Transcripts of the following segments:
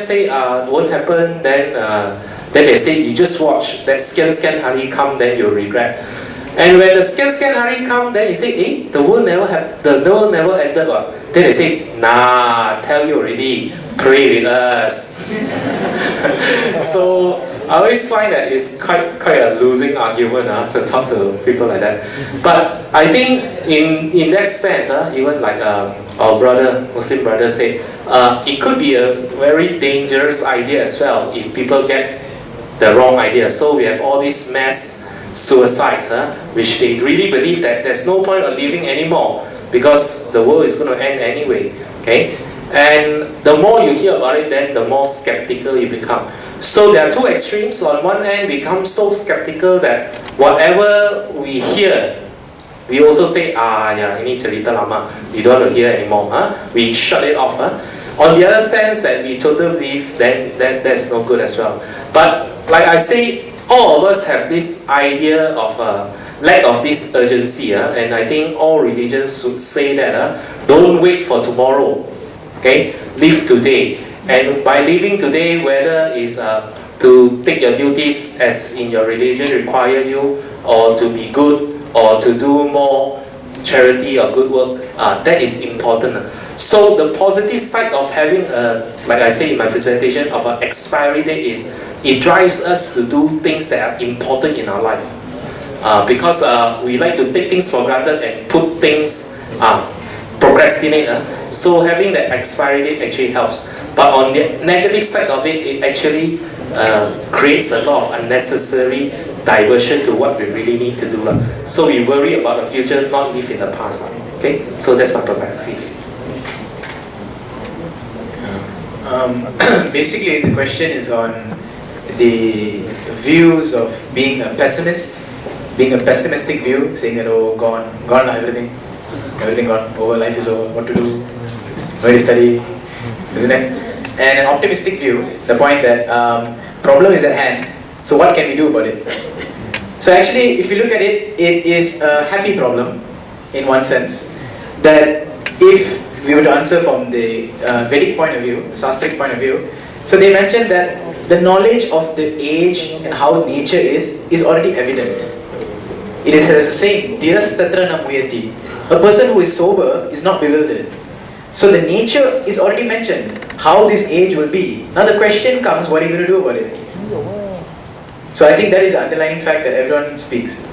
say won't happen, then they say you just watch that scan hari come, then you'll regret. And when the scan hari come, then you say, the world never ended. Then they say, nah, tell you already, pray with us. So I always find that it's quite a losing argument to talk to people like that. But I think in that sense, even like our Muslim brother said, it could be a very dangerous idea as well if people get the wrong idea. So we have all these mass suicides, which they really believe that there's no point of living anymore because the world is going to end anyway. Okay, and the more you hear about it, then the more skeptical you become. So there are two extremes. On one hand, we become so skeptical that whatever we hear, we also say, ini cerita lama, we don't want to hear anymore. We shut it off. On the other sense, that we totally believe, then that's no good as well. But like I say, all of us have this idea of lack of this urgency, and I think all religions should say that don't wait for tomorrow. Okay, live today. And by living today, whether it's to take your duties as in your religion require you, or to be good, or to do more charity or good work, that is important. So the positive side of having, like I say in my presentation, of an expiry date is it drives us to do things that are important in our life. Because we like to take things for granted and put things, procrastinate. So having that expiry date actually helps. But on the negative side of it, it actually creates a lot of unnecessary diversion to what we really need to do. So we worry about the future, not live in the past. Okay, so that's my perspective. Basically, the question is on the views of being a pessimist, being a pessimistic view, saying that gone everything gone, life is over, what to do, where to study, isn't it? And an optimistic view, the point that problem is at hand, so what can we do about it? So actually, if you look at it, it is a happy problem in one sense, that if we were to answer from the Vedic point of view, the Sastric point of view, so they mentioned that the knowledge of the age and how nature is already evident. It is as a saying, Dhiras tatra na muyati. A person who is sober is not bewildered. So the nature is already mentioned, how this age will be. Now the question comes, what are you going to do about it? So I think that is the underlying fact that everyone speaks.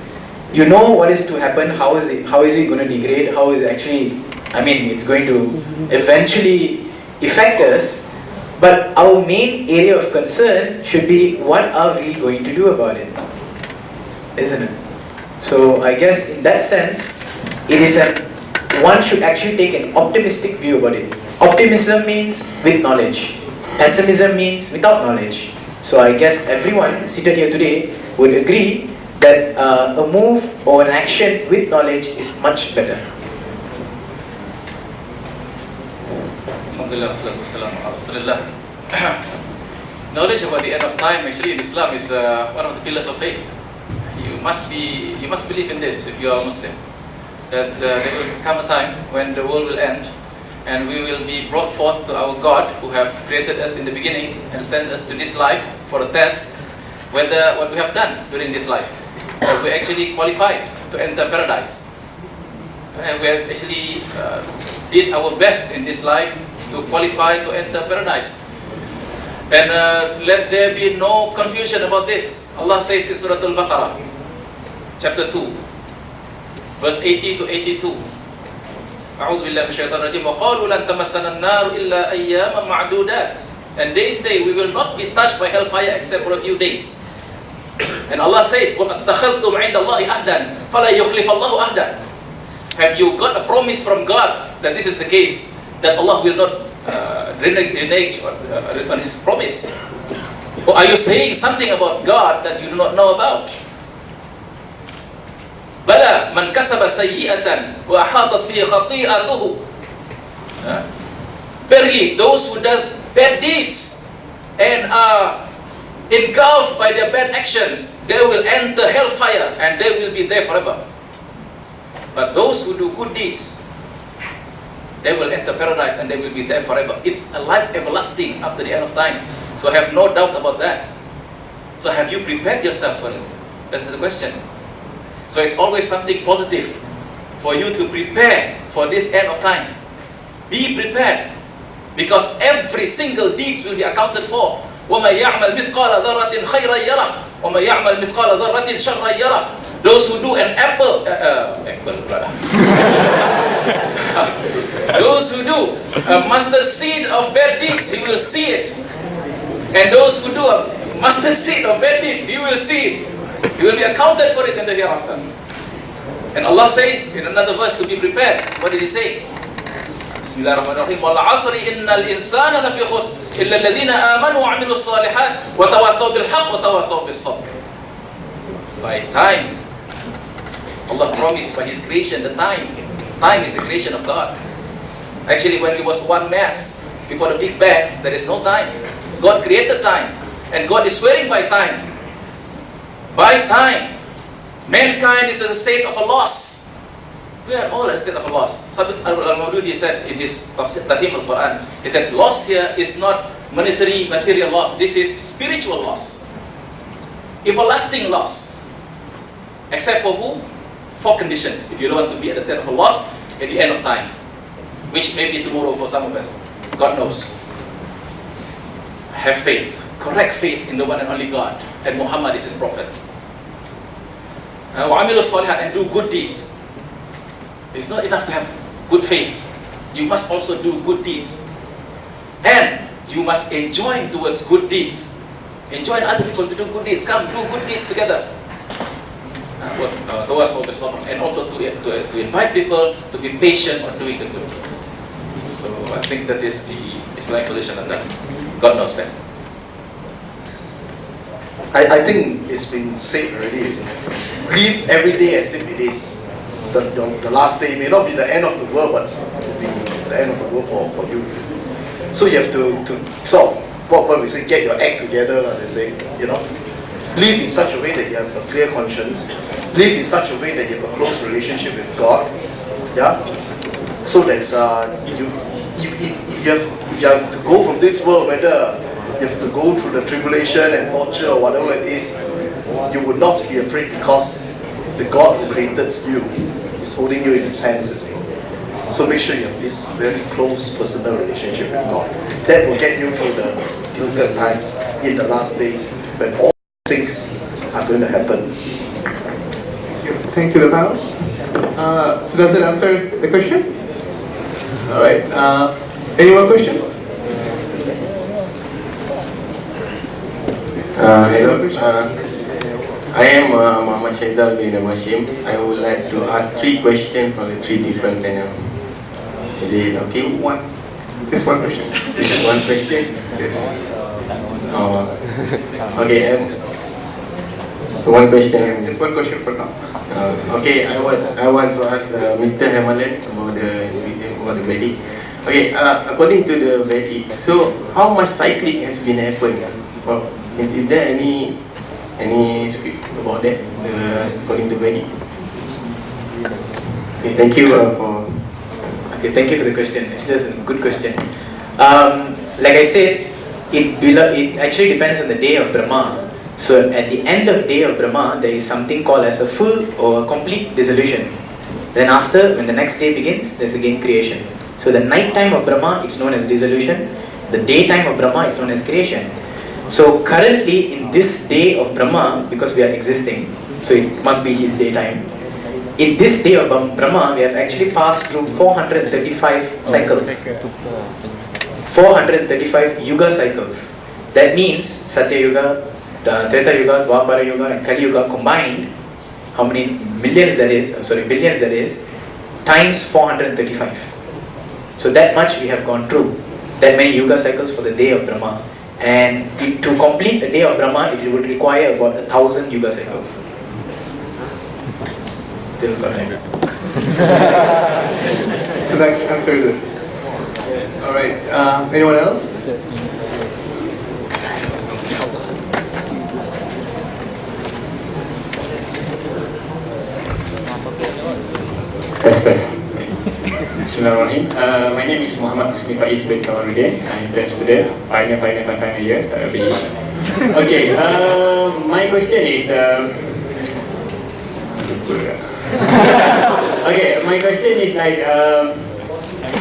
You know what is to happen, how is it going to degrade, how is it actually, it's going to eventually affect us, but our main area of concern should be, what are we going to do about it? Isn't it? So I guess in that sense, it is one should actually take an optimistic view about it. Optimism means with knowledge. Pessimism means without knowledge. So I guess everyone seated here today would agree that a move or an action with knowledge is much better. Alhamdulillah, wassalatu wassalamu ala rasulillah. Knowledge about the end of time actually in Islam is one of the pillars of faith. You must believe in this if you are a Muslim, that there will come a time when the world will end and we will be brought forth to our God who have created us in the beginning and sent us to this life for a test whether what we have done during this life, have we actually qualified to enter paradise, and we have actually did our best in this life to qualify to enter paradise. And let there be no confusion about this. Allah says in Surah Al-Baqarah, chapter 2, verse 80 to 82, أعوذ بالله من الشيطان الرجيم وقالوا لن تمسنا النار إلا أياما معدودات. And they say we will not be touched by hellfire except for a few days. And Allah says وَأَتَّخَذْتُمْ عِنْدَ اللَّهِ أَهْدًا فَلَا يُخْلِفَ اللَّهُ أَهْدًا. Have you got a promise from God that this is the case, that Allah will not renege on His promise? Or are you saying something about God that you do not know about? Bala man kasaba sayyi'atan wa ahatat bihi khati'atuhu. Verily, those who does bad deeds and are engulfed by their bad actions, they will enter hellfire and they will be there forever. But those who do good deeds, they will enter paradise and they will be there forever. It's a life everlasting after the end of time. So have no doubt about that. So have you prepared yourself for it? That's the question. So it's always something positive for you to prepare for this end of time. Be prepared, because every single deeds will be accounted for. وَمَنْ يَعْمَلْ مِثْقَالَ ذَرَّةٍ خَيْرًا يَرَهُ وَمَنْ يَعْمَلْ مِثْقَالَ ذَرَّةٍ شَرًّا يَرَهُ. Those who do an apple, brother. Those who do a mustard seed of bad deeds, he will see it. And those who do a mustard seed of bad deeds, he will see it. He will be accounted for it in the hereafter. And Allah says in another verse to be prepared. What did He say? Bismillahirrahmanirrahim. وَالْعَصْرِ إِنَّ الْإِنسَانَ لَفِي خُسْرٍ إِلَّا الَّذِينَ آمَنُوا وَعَمِلُوا الصَّالِحَاتِ وَتَوَاصَوْا بِالْحَقِّ وَتَوَاصَوْا بِالصَّبْرِ. By time, Allah promised by His creation, the time. Time is the creation of God. Actually, when it was one mass, before the Big Bang, there is no time. God created time. And God is swearing by time. By time, mankind is in a state of a loss. We are all in a state of a loss. Sabit al-Mawdudi said in his Tafhim al-Quran, he said, loss here is not monetary, material loss. This is spiritual loss. Everlasting loss. Except for who? 4 conditions. If you don't want to be at the state of a loss at the end of time, which may be tomorrow for some of us. God knows. Have faith. Correct faith in the one and only God. And Muhammad is His prophet. وَعَمِلُوا الصَّالِحَاتِ, and do good deeds. It's not enough to have good faith. You must also do good deeds. And you must enjoin towards good deeds. Enjoin other people to do good deeds. Come, do good deeds together. And also to invite people to be patient on doing the good deeds. So I think that is the Islamic position on that. God knows best. I think it's been said already, isn't it? Live every day as if it is the last day. It may not be the end of the world, but it will be the end of the world for you. So you have to sort of, what we say, get your act together, they say, live in such a way that you have a clear conscience, live in such a way that you have a close relationship with God, so that if you have to go from this world, whether you have to go through the tribulation and torture or whatever it is, you would not be afraid, because the God who created you is holding you in His hands, you see. So make sure you have this very close personal relationship with God. That will get you through the difficult times in the last days when all things are going to happen. Thank you, the panel. So does that answer the question? Alright. Any more questions? Hello. I am Muhammad Shaizal bin Hashim. I would like to ask 3 questions from the 3 different panel. Is it okay? Just one question. Just one question? Yes. Okay. One question. Just one question for now. Okay. I want to ask Mr. Hemalan about the Vedic. Okay. According to the Vedic, so how much cycling has been happened? Is there any script about that according to Vedic? Okay, thank you for. Okay, thank you for the question. Actually, that's a good question. Like I said, it actually depends on the day of Brahma. So at the end of day of Brahma, there is something called as a full or complete dissolution. Then after, when the next day begins, there's again creation. So the night time of Brahma is known as dissolution. The daytime of Brahma is known as creation. So currently in this day of Brahma, because we are existing, so it must be his daytime. In this day of Brahma, we have actually passed through 435 cycles. 435 Yuga cycles. That means Satya Yuga, Treta Yuga, Dwapara Yuga and Kali Yuga combined, how many millions that is, billions that is, times 435. So that much we have gone through. That many Yuga cycles for the day of Brahma. And to complete the day of Brahma, it would require about 1,000 Yuga cycles. Still got time. So that answers it. Alright, anyone else? Test. Bismillahirrahmanirrahim. My name is Muhammad Husni Faiz bin Kamarudin. I'm a student, final year, tak lebih. Okay, my question is, okay, my question is like,